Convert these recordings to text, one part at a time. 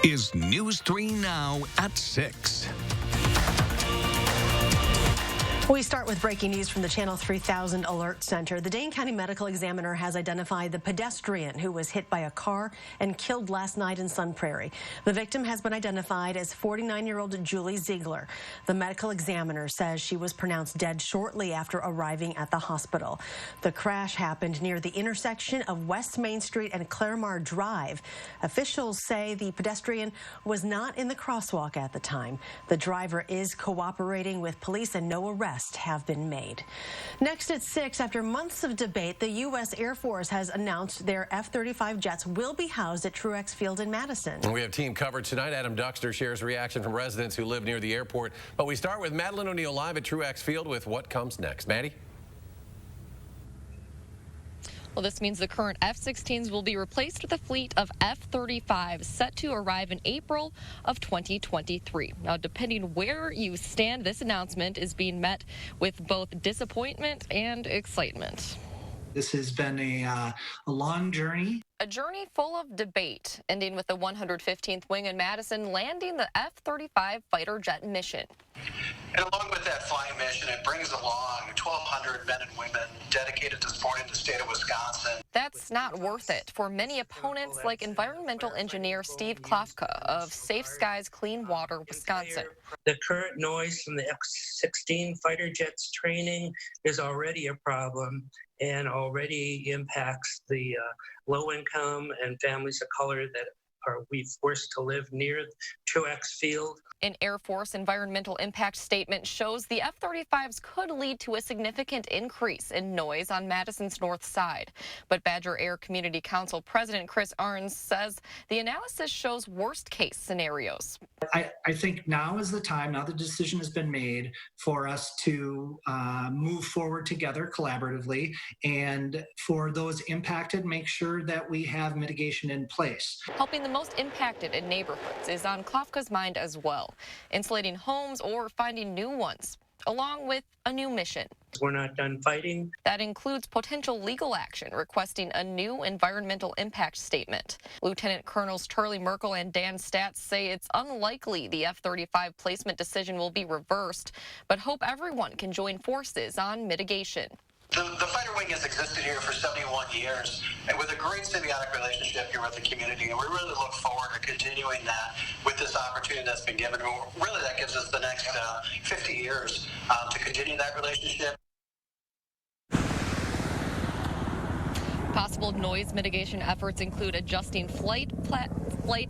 is News 3 Now at 6. We start with breaking news from the Channel 3000 Alert Center. The Dane County Medical Examiner has identified the pedestrian who was hit by a car and killed last night in Sun Prairie. The victim has been identified as 49-year-old Julie Ziegler. The medical examiner says she was pronounced dead shortly after arriving at the hospital. The crash happened near the intersection of West Main Street and Claremore Drive. Officials say the pedestrian was not in the crosswalk at the time. The driver is cooperating with police and no arrests have been made. Next at 6, after months of debate, the U.S. Air Force has announced their F-35 jets will be housed at Truex Field in Madison. We have team coverage tonight. Adam Duxter shares reaction from residents who live near the airport. But we start with Madeline O'Neill live at Truex Field with what comes next. Maddie? Well, this means the current F-16s will be replaced with a fleet of F-35s set to arrive in April of 2023. Now, depending where you stand, this announcement is being met with both disappointment and excitement. This has been a long journey. A journey full of debate, ending with the 115th Wing in Madison landing the F-35 fighter jet mission. And along with that flying mission, it brings along 1,200 men and women dedicated to supporting the state of Wisconsin. That's not worth it for many opponents like environmental engineer Steve Klofka of Safe Skies Clean Water, Wisconsin. The current noise from the F-16 fighter jets training is already a problem and already impacts the low income and families of color that we forced to live near Truex Field. An Air Force environmental impact statement shows the F-35s could lead to a significant increase in noise on Madison's north side. But Badger Air Community Council President Chris Arns says the analysis shows worst-case scenarios. I think now is the time, now the decision has been made, for us to move forward together collaboratively, and for those impacted, make sure that we have mitigation in place. Helping the most impacted in neighborhoods is on Klofka's mind as well, insulating homes or finding new ones, along with a new mission. We're not done fighting. That includes potential legal action, requesting a new environmental impact statement. Lieutenant Colonels Charlie Merkel and Dan Statz say it's unlikely the F-35 placement decision will be reversed, but hope everyone can join forces on mitigation. The fighter wing has existed here for 71 years, and with a great symbiotic relationship here with the community, and we really look forward to continuing that with this opportunity that's been given. Really, that gives us the next 50 years to continue that relationship. Possible noise mitigation efforts include adjusting flight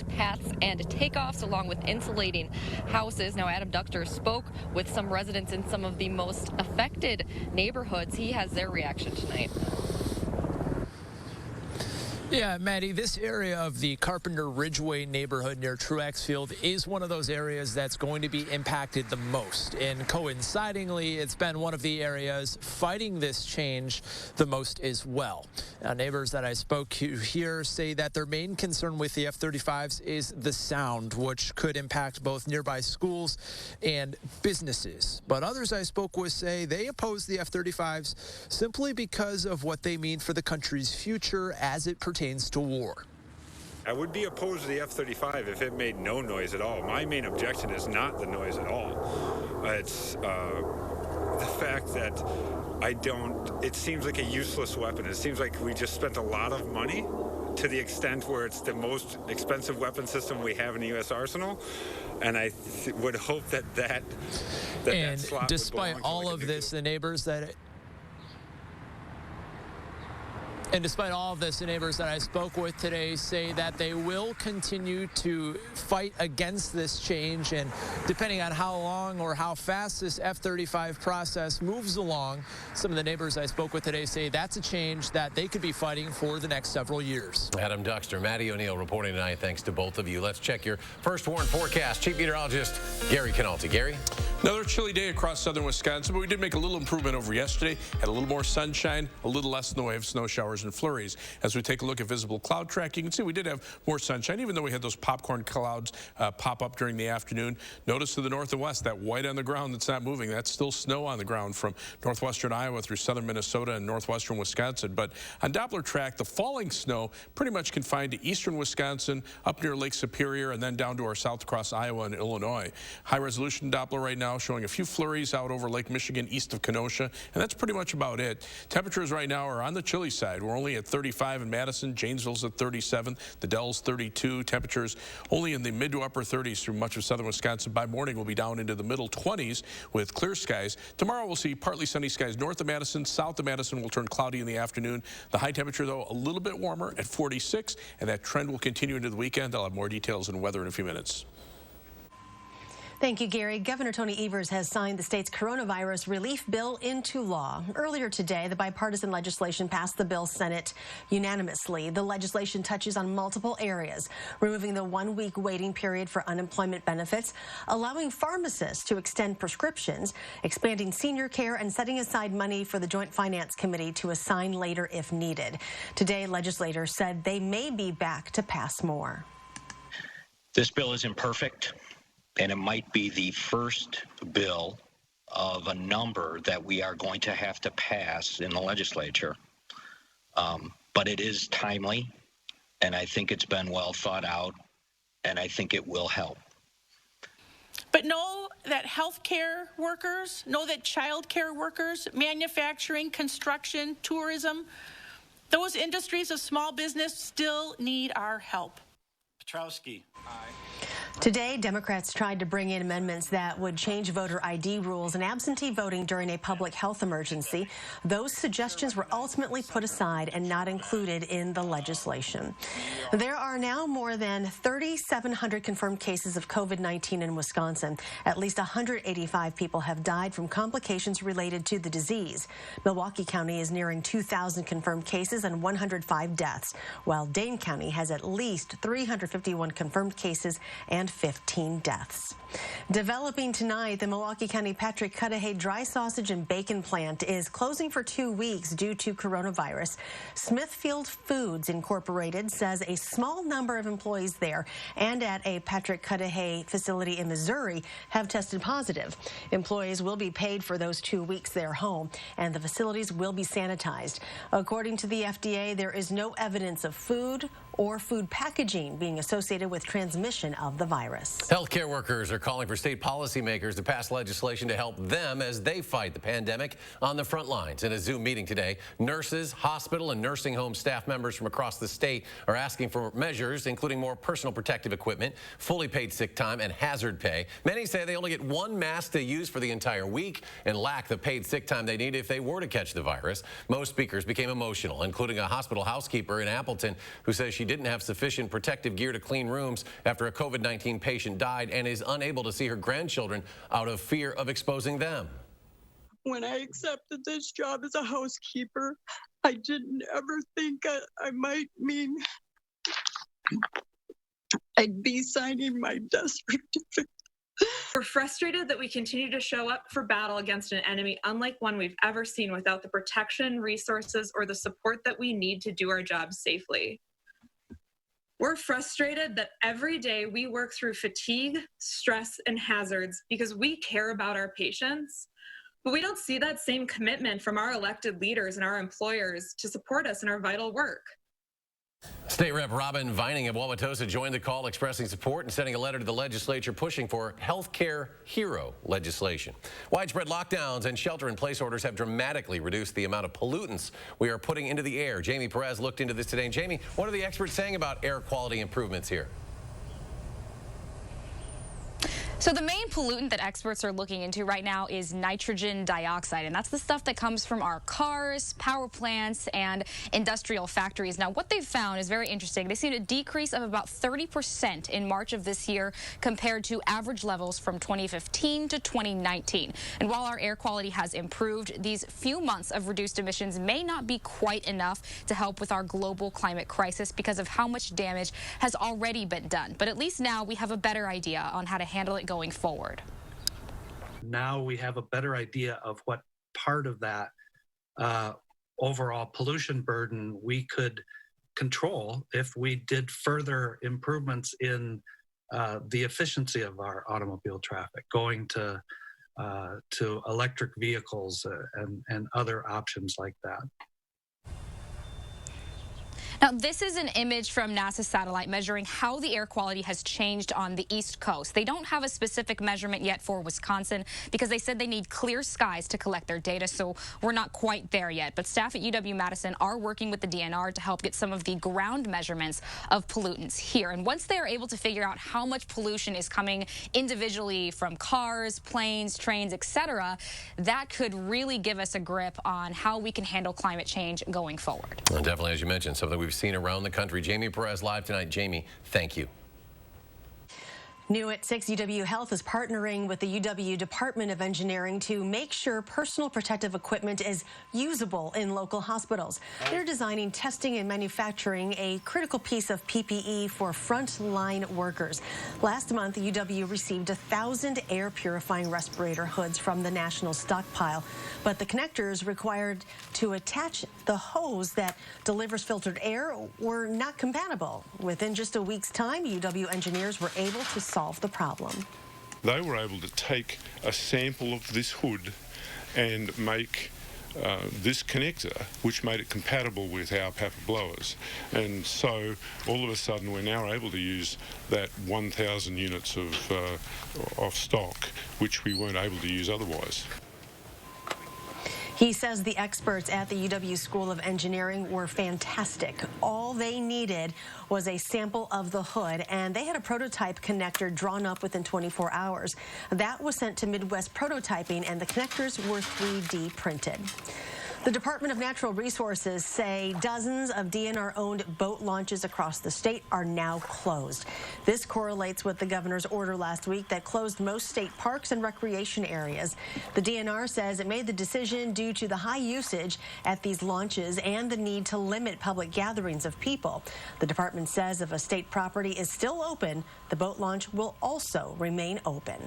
paths and takeoffs, along with insulating houses. Now, Adam Duxter spoke with some residents in some of the most affected neighborhoods. He has their reaction tonight. Yeah, Maddie, this area of the Carpenter Ridgeway neighborhood near Truex Field is one of those areas that's going to be impacted the most. And coincidingly, it's been one of the areas fighting this change the most as well. Now, neighbors that I spoke to here say that their main concern with the F-35s is the sound, which could impact both nearby schools and businesses. But others I spoke with say they oppose the F-35s simply because of what they mean for the country's future as it pertains to war. I would be opposed to the F-35 if it made no noise at all. My main objection is not the noise at all. It's the fact that it seems like a useless weapon. It seems like we just spent a lot of money to the extent where it's the most expensive weapon system we have in the U.S. arsenal. And I would hope that slot despite all of this, the neighbors that... And despite all of this, the neighbors that I spoke with today say that they will continue to fight against this change. And depending on how long or how fast this F-35 process moves along, some of the neighbors I spoke with today say that's a change that they could be fighting for the next several years. Adam Duxter, Maddie O'Neill reporting tonight. Thanks to both of you. Let's check your first warn forecast. Chief Meteorologist Gary Canalti. Gary? Another chilly day across southern Wisconsin, but we did make a little improvement over yesterday. Had a little more sunshine, a little less in the way of snow showers showers and flurries. As we take a look at visible cloud track, you can see we did have more sunshine, even though we had those popcorn clouds pop up during the afternoon. Notice to the north and west, that white on the ground that's not moving, that's still snow on the ground from northwestern Iowa through southern Minnesota and northwestern Wisconsin. But on Doppler track, the falling snow pretty much confined to eastern Wisconsin, up near Lake Superior, and then down to our south across Iowa and Illinois. High resolution Doppler right now showing a few flurries out over Lake Michigan east of Kenosha, and that's pretty much about it. Temperatures right now are on the chilly side. We're only at 35 in Madison. Janesville's at 37. The Dells 32. Temperatures only in the mid to upper 30s through much of southern Wisconsin. By morning, we'll be down into the middle 20s with clear skies. Tomorrow, we'll see partly sunny skies north of Madison. South of Madison will turn cloudy in the afternoon. The high temperature, though, a little bit warmer at 46, and that trend will continue into the weekend. I'll have more details and weather in a few minutes. Thank you, Gary. Governor Tony Evers has signed the state's coronavirus relief bill into law. Earlier today, the bipartisan legislation passed the bill's Senate unanimously. The legislation touches on multiple areas, removing the one-week waiting period for unemployment benefits, allowing pharmacists to extend prescriptions, expanding senior care, and setting aside money for the Joint Finance Committee to assign later if needed. Today, legislators said they may be back to pass more. This bill isn't perfect, and it might be the first bill of a number that we are going to have to pass in the legislature. But it is timely, and I think it's been well thought out, and I think it will help. But know that healthcare workers, know that childcare workers, manufacturing, construction, tourism, those industries of small business still need our help. Petrowski. Aye. Today, Democrats tried to bring in amendments that would change voter ID rules and absentee voting during a public health emergency. Those suggestions were ultimately put aside and not included in the legislation. There are now more than 3,700 confirmed cases of COVID-19 in Wisconsin. At least 185 people have died from complications related to the disease. Milwaukee County is nearing 2,000 confirmed cases and 105 deaths, while Dane County has at least 351 confirmed cases and 15 deaths. Developing tonight, the Milwaukee County Patrick Cudahy dry sausage and bacon plant is closing for 2 weeks due to coronavirus. Smithfield Foods Incorporated says a small number of employees there and at a Patrick Cudahy facility in Missouri have tested positive. Employees will be paid for those 2 weeks they're home, and the facilities will be sanitized. According to the FDA, there is no evidence of food or food packaging being associated with transmission of the virus. Healthcare workers are calling for state policymakers to pass legislation to help them as they fight the pandemic on the front lines. In a Zoom meeting today, nurses, hospital, and nursing home staff members from across the state are asking for measures, including more personal protective equipment, fully paid sick time, and hazard pay. Many say they only get one mask to use for the entire week and lack the paid sick time they need if they were to catch the virus. Most speakers became emotional, including a hospital housekeeper in Appleton who says she didn't have sufficient protective gear to clean rooms after a COVID-19 patient died and is unable to see her grandchildren out of fear of exposing them. When I accepted this job as a housekeeper, I didn't ever think I might mean I'd be signing my death certificate. We're frustrated that we continue to show up for battle against an enemy unlike one we've ever seen without the protection, resources, or the support that we need to do our jobs safely. We're frustrated that every day we work through fatigue, stress, and hazards because we care about our patients, but we don't see that same commitment from our elected leaders and our employers to support us in our vital work. State Rep Robin Vining of Wauwatosa joined the call, expressing support and sending a letter to the legislature pushing for healthcare hero legislation. Widespread lockdowns and shelter-in-place orders have dramatically reduced the amount of pollutants we are putting into the air. Jamie Perez looked into this today. And Jamie, what are the experts saying about air quality improvements here? So the main pollutant that experts are looking into right now is nitrogen dioxide, and that's the stuff that comes from our cars, power plants, and industrial factories. Now, what they've found is very interesting. They've seen a decrease of about 30% in March of this year compared to average levels from 2015 to 2019. And while our air quality has improved, these few months of reduced emissions may not be quite enough to help with our global climate crisis because of how much damage has already been done. But at least now we have a better idea on how to handle it going forward. Now we have a better idea of what part of that overall pollution burden we could control if we did further improvements in the efficiency of our automobile traffic, going to electric vehicles and other options like that. Now, this is an image from NASA's satellite measuring how the air quality has changed on the East Coast. They don't have a specific measurement yet for Wisconsin because they said they need clear skies to collect their data, so we're not quite there yet. But staff at UW-Madison are working with the DNR to help get some of the ground measurements of pollutants here. And once they are able to figure out how much pollution is coming individually from cars, planes, trains, etc., that could really give us a grip on how we can handle climate change going forward. Well, definitely, as you mentioned, something we've seen around the country. Jamie Perez live tonight. Jamie, thank you. New at 6, UW Health is partnering with the UW Department of Engineering to make sure personal protective equipment is usable in local hospitals. They're designing, testing, and manufacturing a critical piece of PPE for frontline workers. Last month, UW received 1,000 air purifying respirator hoods from the national stockpile, but the connectors required to attach the hose that delivers filtered air were not compatible. Within just a week's time, UW engineers were able to solve the problem. They were able to take a sample of this hood and make this connector, which made it compatible with our PAPA blowers. And so all of a sudden we're now able to use that 1,000 units of stock, which we weren't able to use otherwise. He says the experts at the UW School of Engineering were fantastic. All they needed was a sample of the hood, and they had a prototype connector drawn up within 24 hours. That was sent to Midwest Prototyping, and the connectors were 3D printed. The Department of Natural Resources say dozens of DNR-owned boat launches across the state are now closed. This correlates with the governor's order last week that closed most state parks and recreation areas. The DNR says it made the decision due to the high usage at these launches and the need to limit public gatherings of people. The department says if a state property is still open, the boat launch will also remain open.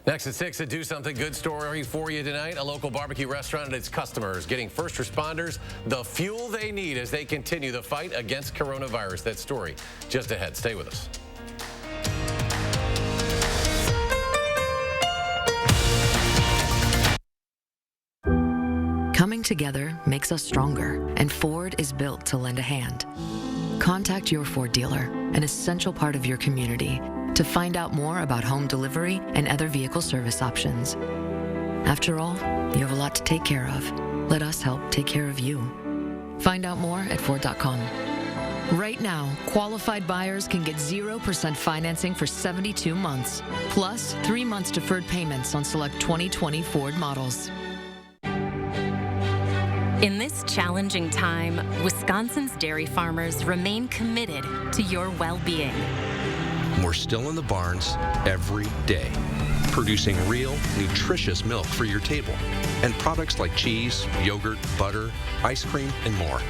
Next at 6, a Do Something Good story for you tonight. A local barbecue restaurant and its customers getting first responders the fuel they need as they continue the fight against coronavirus. That story just ahead. Stay with us. Coming together makes us stronger, and Ford is built to lend a hand. Contact your Ford dealer, an essential part of your community, to find out more about home delivery and other vehicle service options. After all, you have a lot to take care of. Let us help take care of you. Find out more at Ford.com. Right now, qualified buyers can get 0% financing for 72 months, plus 3 months deferred payments on select 2020 Ford models. In this challenging time, Wisconsin's dairy farmers remain committed to your well-being. We're still in the barns every day, producing real, nutritious milk for your table, and products like cheese, yogurt, butter, ice cream, and more.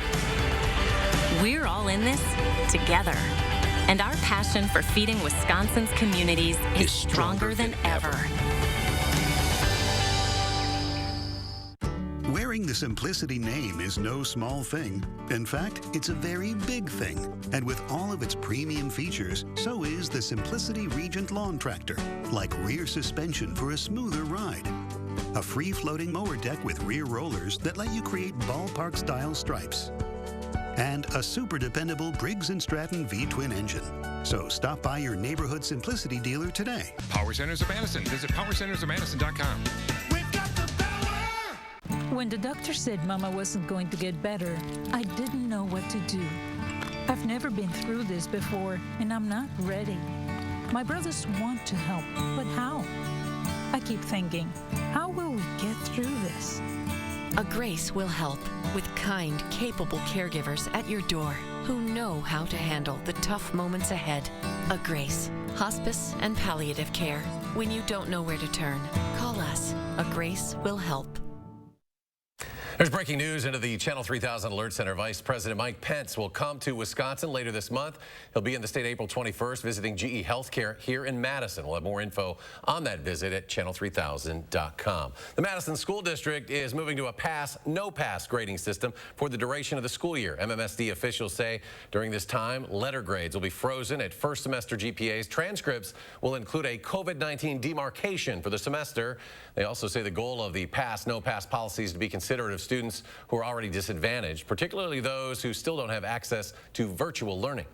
We're all in this together, and our passion for feeding Wisconsin's communities is stronger than ever. Wearing the Simplicity name is no small thing. In fact, it's a very big thing. And with all of its premium features, so is the Simplicity Regent Lawn Tractor, like rear suspension for a smoother ride, a free-floating mower deck with rear rollers that let you create ballpark-style stripes, and a super dependable Briggs & Stratton V-twin engine. So stop by your neighborhood Simplicity dealer today. Power Centers of Madison. Visit powercentersofmadison.com. When the doctor said Mama wasn't going to get better, I didn't know what to do. I've never been through this before, and I'm not ready. My brothers want to help, but how? I keep thinking, how will we get through this? A Grace will help, with kind, capable caregivers at your door who know how to handle the tough moments ahead. A Grace, hospice and palliative care. When you don't know where to turn, call us. A Grace will help. There's breaking news into the Channel 3000 Alert Center. Vice President Mike Pence will come to Wisconsin later this month. He'll be in the state April 21st visiting GE Healthcare here in Madison. We'll have more info on that visit at channel3000.com. The Madison School District is moving to a pass, no pass grading system for the duration of the school year. MMSD officials say during this time, letter grades will be frozen at first semester GPAs. Transcripts will include a COVID-19 demarcation for the semester. They also say the goal of the pass, no pass policy is to be considerate of students who are already disadvantaged, particularly those who still don't have access to virtual learning.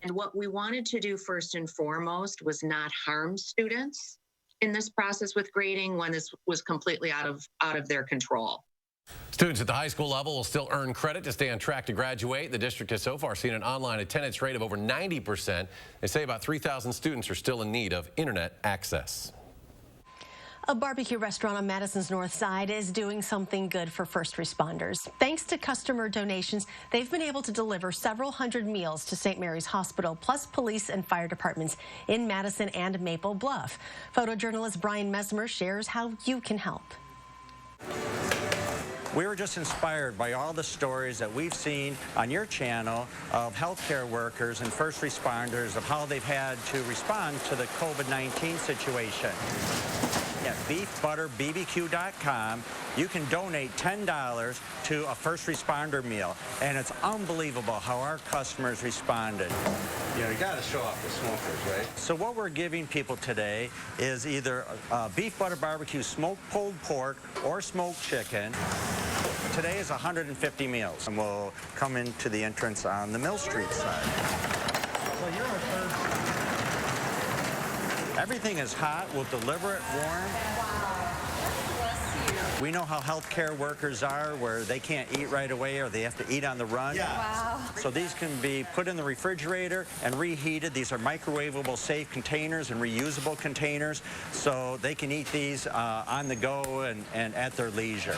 And what we wanted to do first and foremost was not harm students in this process with grading when this was completely out of their control. Students at the high school level will still earn credit to stay on track to graduate. The district has so far seen an online attendance rate of over 90%. They say about 3,000 students are still in need of internet access. A barbecue restaurant on Madison's north side is doing something good for first responders. Thanks to customer donations, they've been able to deliver several hundred meals to St. Mary's Hospital, plus police and fire departments in Madison and Maple Bluff. Photojournalist Brian Mesmer shares how you can help. We were just inspired by all the stories that we've seen on your channel of healthcare workers and first responders of how they've had to respond to the COVID-19 situation. At beefbutterbbq.com, you can donate $10 to a first responder meal, and it's unbelievable how our customers responded. You know, you got to show off the smokers, right? So what we're giving people today is either beef butter barbecue smoked pulled pork or smoked chicken. Today is 150 meals, and we'll come into the entrance on the Mill Street side. So you're our third. Everything is hot. We'll deliver it warm. We know how healthcare workers are, where they can't eat right away or they have to eat on the run. Yeah. Wow. So these can be put in the refrigerator and reheated. These are microwavable, safe containers and reusable containers, so they can eat these on the go and at their leisure.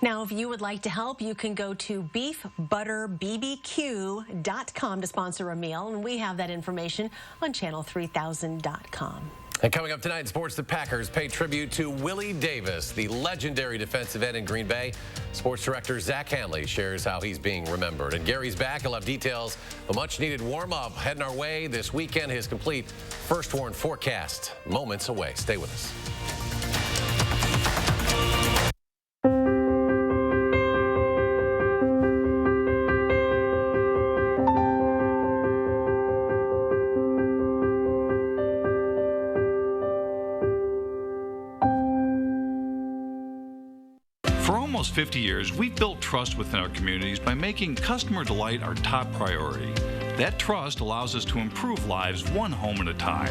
Now, if you would like to help, you can go to beefbutterbbq.com to sponsor a meal, and we have that information on channel3000.com. And coming up tonight in sports, the Packers pay tribute to Willie Davis, the legendary defensive end in Green Bay. Sports director Zach Hanley shares how he's being remembered. And Gary's back. He'll have details of a much-needed warm-up heading our way this weekend. His complete first warn forecast moments away. Stay with us. For almost 50 years, we've built trust within our communities by making customer delight our top priority. That trust allows us to improve lives one home at a time.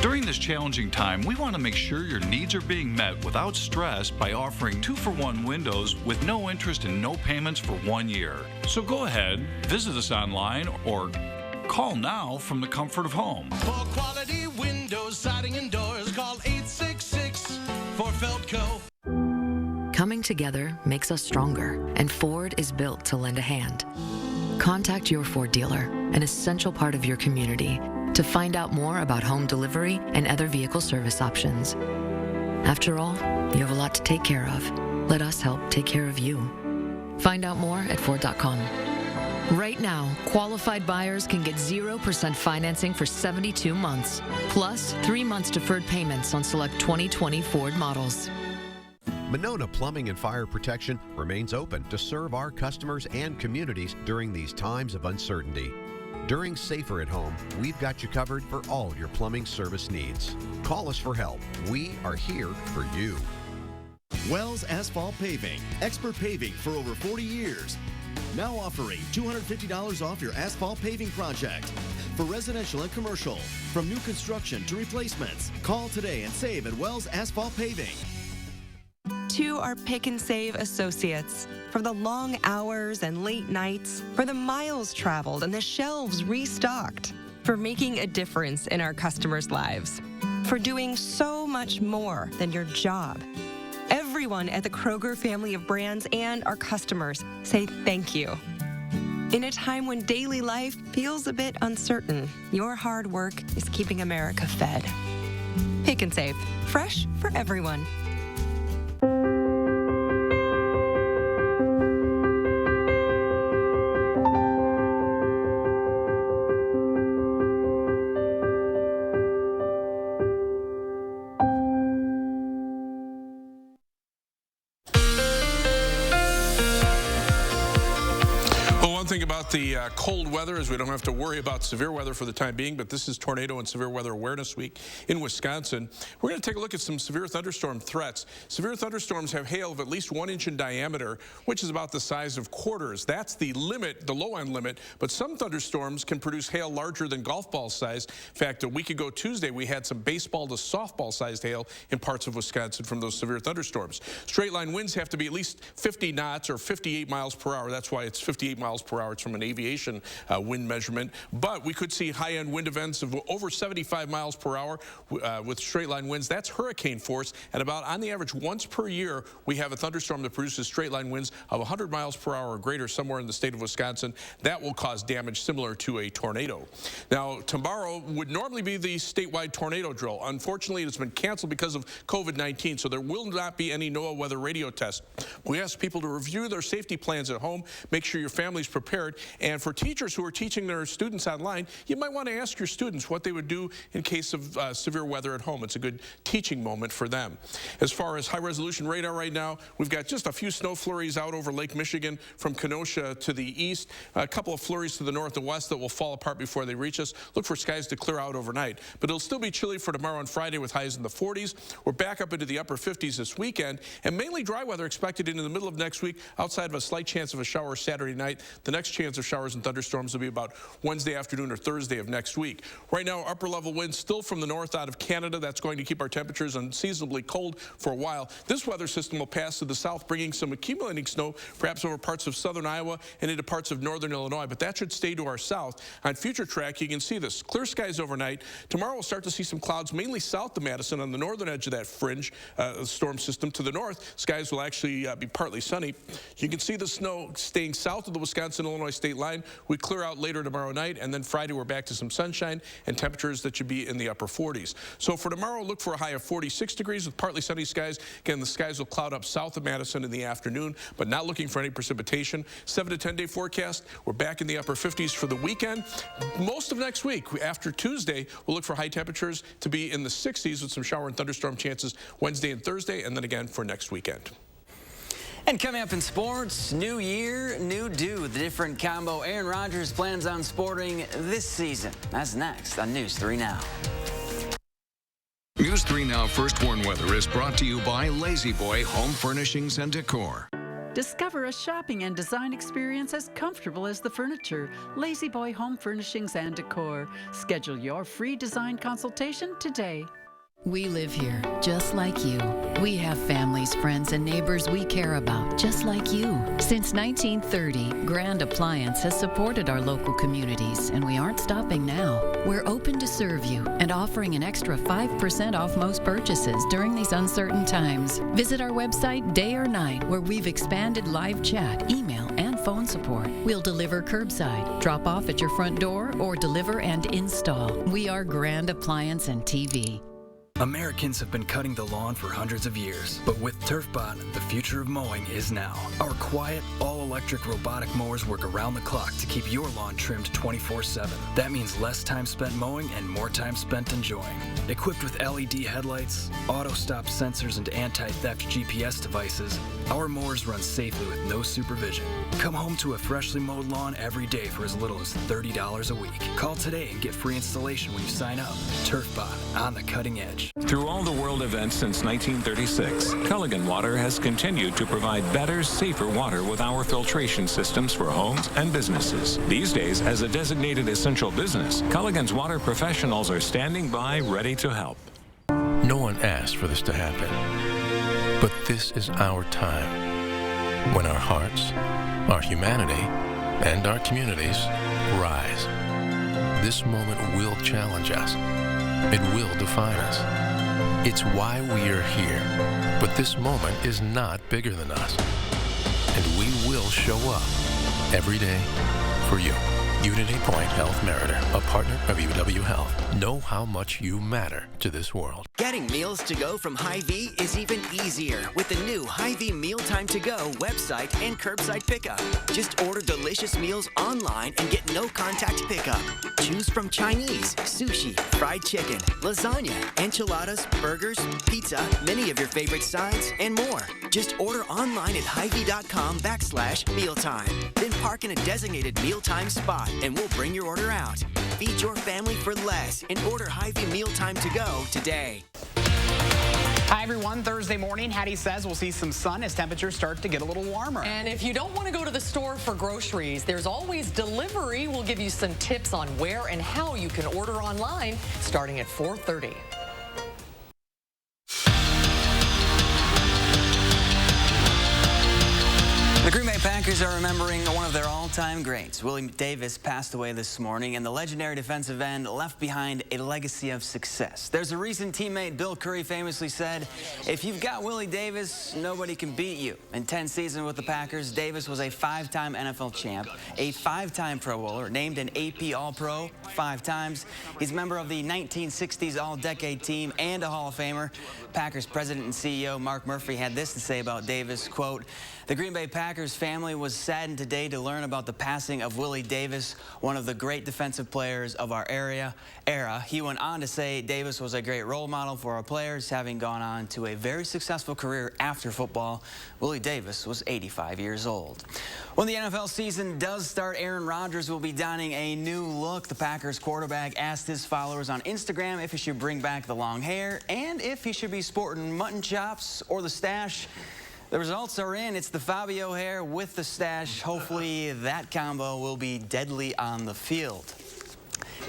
During this challenging time, we want to make sure your needs are being met without stress by offering 2-for-1 windows with no interest and no payments for 1 year. So go ahead, visit us online, or call now from the comfort of home. For quality windows, siding, and doors, call 866 for Feldco. Coming together makes us stronger, and Ford is built to lend a hand. Contact your Ford dealer, an essential part of your community, to find out more about home delivery and other vehicle service options. After all, you have a lot to take care of. Let us help take care of you. Find out more at Ford.com. Right now, qualified buyers can get 0% financing for 72 months, plus 3 months deferred payments on select 2020 Ford models. Monona Plumbing and Fire Protection remains open to serve our customers and communities during these times of uncertainty. During Safer at Home, we've got you covered for all your plumbing service needs. Call us for help. We are here for you. Wells Asphalt Paving, expert paving for over 40 years. Now offering $250 off your asphalt paving project. For residential and commercial, from new construction to replacements, call today and save at Wells Asphalt Paving. To our Pick and Save associates, for the long hours and late nights, for the miles traveled and the shelves restocked, for making a difference in our customers' lives, for doing so much more than your job. Everyone at the Kroger family of brands and our customers say thank you. In a time when daily life feels a bit uncertain, your hard work is keeping America fed. Pick and Save, fresh for everyone. About the cold weather is we don't have to worry about severe weather for the time being, but this is Tornado and Severe Weather Awareness Week in Wisconsin. We're going to take a look at some severe thunderstorm threats. Severe thunderstorms have hail of at least 1 inch in diameter, which is about the size of quarters. That's the limit, the low-end limit, but some thunderstorms can produce hail larger than golf ball size. In fact, a week ago Tuesday, we had some baseball to softball-sized hail in parts of Wisconsin from those severe thunderstorms. Straight-line winds have to be at least 50 knots or 58 miles per hour. That's why it's 58 miles per hour. It's from an aviation wind measurement, but we could see high-end wind events of over 75 miles per hour with straight-line winds. That's hurricane force, and about on the average once per year we have a thunderstorm that produces straight-line winds of 100 miles per hour or greater somewhere in the state of Wisconsin. That will cause damage similar to a tornado. Now, tomorrow would normally be the statewide tornado drill. Unfortunately, it's been canceled because of COVID-19, so there will not be any NOAA weather radio test. We ask people to review their safety plans at home, make sure your family's prepared, and for teachers who are teaching their students online, you might want to ask your students what they would do in case of severe weather at home. It's a good teaching moment for them. As far as high-resolution radar right now, we've got just a few snow flurries out over Lake Michigan from Kenosha to the east, a couple of flurries to the north and west that will fall apart before they reach us. Look for skies to clear out overnight, but it'll still be chilly for tomorrow and Friday with highs in the 40s. We're back up into the upper 50s this weekend, and mainly dry weather expected into the middle of next week outside of a slight chance of a shower Saturday night. The next chance of showers and thunderstorms will be about Wednesday afternoon or Thursday of next week. Right now, upper level winds still from the north out of Canada. That's going to keep our temperatures unseasonably cold for a while. This weather system will pass to the south, bringing some accumulating snow, perhaps over parts of southern Iowa and into parts of northern Illinois, but that should stay to our south. On future track, you can see this. Clear skies overnight. Tomorrow, we'll start to see some clouds, mainly south of Madison on the northern edge of that fringe storm system. To the north, skies will actually be partly sunny. You can see the snow staying south of the Wisconsin-Illinois state line. We clear out later tomorrow night, and then Friday we're back to some sunshine and temperatures that should be in the upper 40s. So for tomorrow, look for a high of 46 degrees with partly sunny skies. Again, the skies will cloud up south of Madison in the afternoon, but not looking for any precipitation. 7 to 10 day forecast. We're back in the upper 50s for the weekend. Most of next week, after Tuesday, we'll look for high temperatures to be in the 60s with some shower and thunderstorm chances Wednesday and Thursday, and then again for next weekend. And coming up in sports, new year, new do. The different combo Aaron Rodgers plans on sporting this season. That's next on News 3 Now. News 3 Now First Warn Weather is brought to you by Lazy Boy Home Furnishings and Decor. Discover a shopping and design experience as comfortable as the furniture. Lazy Boy Home Furnishings and Decor. Schedule your free design consultation today. We live here, just like you. We have families, friends, and neighbors we care about, just like you. Since 1930, Grand Appliance has supported our local communities, and we aren't stopping now. We're open to serve you and offering an extra 5% off most purchases during these uncertain times. Visit our website day or night, where we've expanded live chat, email, and phone support. We'll deliver curbside, drop off at your front door, or deliver and install. We are Grand Appliance and TV. Americans have been cutting the lawn for hundreds of years, but with TurfBot, the future of mowing is now. Our quiet, all-electric robotic mowers work around the clock to keep your lawn trimmed 24/7. That means less time spent mowing and more time spent enjoying. Equipped with LED headlights, auto-stop sensors, and anti-theft GPS devices, our mowers run safely with no supervision. Come home to a freshly mowed lawn every day for as little as $30 a week. Call today and get free installation when you sign up. TurfBot, on the cutting edge. Through all the world events since 1936, Culligan Water has continued to provide better, safer water with our filtration systems for homes and businesses. These days, as a designated essential business, Culligan's water professionals are standing by ready to help. No one asked for this to happen, but this is our time when our hearts, our humanity, and our communities rise. This moment will challenge us. It will define us. It's why we are here. But this moment is not bigger than us. And we will show up. every day for you. Unity Point Health Meritor, a partner of UW Health. Know how much you matter to this world. Getting meals to go from Hy-Vee is even easier with the new Hy-Vee Mealtime to Go website and curbside pickup. Just order delicious meals online and get no contact pickup. Choose from Chinese, sushi, fried chicken, lasagna, enchiladas, burgers, pizza, many of your favorite sides, and more. Just order online at Hy-Vee.com/mealtime. Then park in a designated mealtime spot and we'll bring your order out. Feed your family for less and order Hy-Vee Mealtime to Go today. Hi, everyone. Thursday morning, Hattie says we'll see some sun as temperatures start to get a little warmer. And if you don't want to go to the store for groceries, there's always delivery. We'll give you some tips on where and how you can order online starting at 4:30. The Green Bay Packers are remembering one of their all-time greats. Willie Davis passed away this morning, and the legendary defensive end left behind a legacy of success. There's a recent teammate, Bill Curry, famously said, "If you've got Willie Davis, nobody can beat you." In 10 seasons with the Packers, Davis was a 5-time NFL champ, a 5-time Pro Bowler, named an AP All-Pro 5 times. He's a member of the 1960s All-Decade team and a Hall of Famer. Packers president and CEO Mark Murphy had this to say about Davis, quote, "The Green Bay Packers family was saddened today to learn about the passing of Willie Davis, one of the great defensive players of our era. He went on to say Davis was a great role model for our players, having gone on to a very successful career after football. Willie Davis was 85 years old." When the NFL season does start, Aaron Rodgers will be donning a new look. The Packers quarterback asked his followers on Instagram if he should bring back the long hair and if he should be sporting mutton chops or the stash. The results are in. It's the Fabio hair with the stash. Hopefully that combo will be deadly on the field.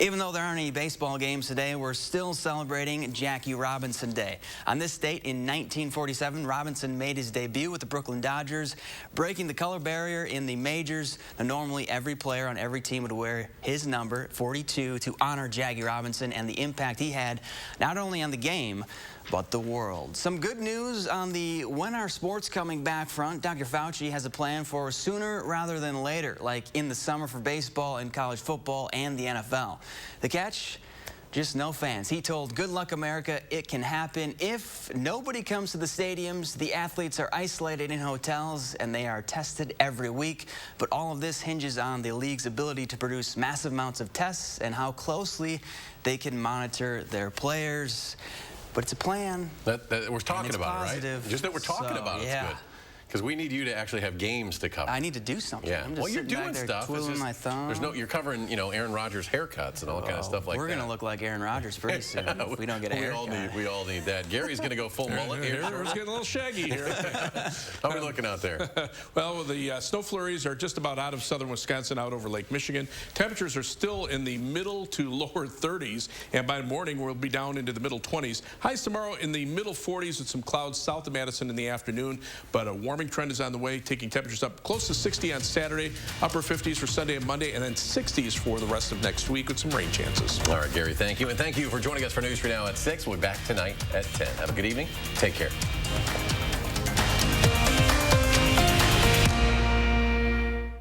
Even though there aren't any baseball games today, we're still celebrating Jackie Robinson Day. On this date in 1947, Robinson made his debut with the Brooklyn Dodgers, breaking the color barrier in the majors. Now, normally, every player on every team would wear his number, 42, to honor Jackie Robinson and the impact he had not only on the game, but the world. Some good news on the when are sports coming back front. Dr. Fauci has a plan for sooner rather than later, like in the summer for baseball and college football and the NFL. The catch? Just no fans. He told Good Luck America it can happen if nobody comes to the stadiums, the athletes are isolated in hotels, and they are tested every week. But all of this hinges on the league's ability to produce massive amounts of tests and how closely they can monitor their players. But it's a plan. That we're talking about, positive, right? Just that we're talking about it's good. Because we need you to actually have games to cover. I need to do something. Yeah. I'm just well, you're sitting doing back there stuff. Twiddling my thumb. There's no. You're covering, you know, Aaron Rodgers haircuts and all kind of stuff like that. We're gonna look like Aaron Rodgers pretty soon if we don't get a haircut. We all need that. Gary's gonna go full mullet here. It's getting a little shaggy here. How are we looking out there? Well, the snow flurries are just about out of southern Wisconsin, out over Lake Michigan. Temperatures are still in the middle to lower 30s, and by morning we'll be down into the middle 20s. Highs tomorrow in the middle 40s with some clouds south of Madison in the afternoon, but a warming trend is on the way, taking temperatures up close to 60 on Saturday, upper 50s for Sunday and Monday, and then 60s for the rest of next week with some rain chances. All right, Gary, thank you. And thank you for joining us for News 3 Now at 6. We'll be back tonight at 10. Have a good evening. Take care.